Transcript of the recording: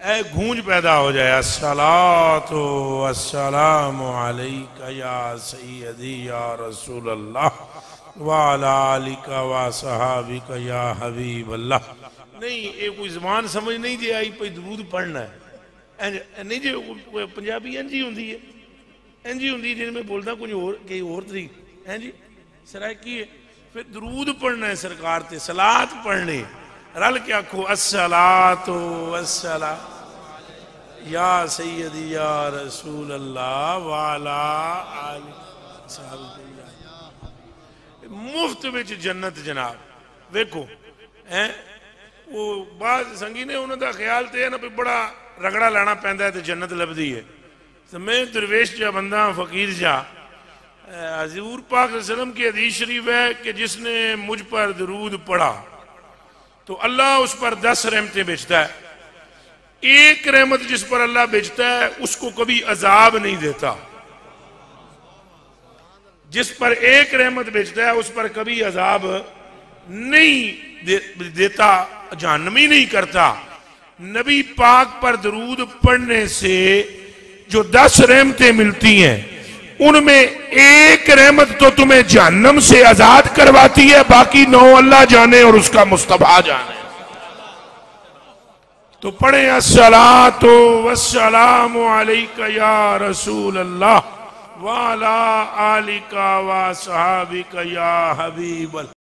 اے گونج پیدا ہو جائے الصلاۃ والسلام علیک یا سیدی یا رسول اللہ وعلی آلک وصحابک یا حبیب اللہ. نہیں یہ کوئی زبان سمجھ نہیں جی آئی پہ درود پڑھنا ہے نہیں جی پنجابی انجی ہوندی ہے انجی ہوندی جن میں بولتا کئی اور طریق ہیں جی سرائے کی ہے پھر درود پڑھنا ہے سرکار تے صلاۃ پڑھنے رل کے آکھو الصلاۃ والسلام یا سیدی یا رسول اللہ وعلا آلہ صحابہ مفت وچ جنت جناب ویکھو وہ بعض سنگی نے انہوں دا خیال تے ہے نا بڑا رگڑا لانا پیندا ہے تے جنت لبدی ہے تو میں درویش جا بندہ فقیر جا حضور پاک صلی اللہ علیہ وسلم کی حدیث شریف ہے کہ جس نے مجھ پر درود پڑھا تو اللہ اس پر 10 رحمتیں بھیجتا ہے. ایک رحمت جس پر اللہ بھیجتا ہے اس کو کبھی عذاب نہیں دیتا. جس پر ایک رحمت بھیجتا ہے اس پر کبھی عذاب نہیں دیتا جہنمی نہیں کرتا. نبی پاک پر درود پڑھنے سے جو 10 رحمتیں ملتی ہیں ان میں ایک رحمت تو تمہیں جہنم سے آزاد کرواتی ہے باقی 9 اللہ جانے اور اس کا مصطفیٰ جانے. تو پڑھیں الصلاۃ والسلام علیک یا رسول اللہ وعلی آلک وصحابک یا حبیب اللہ.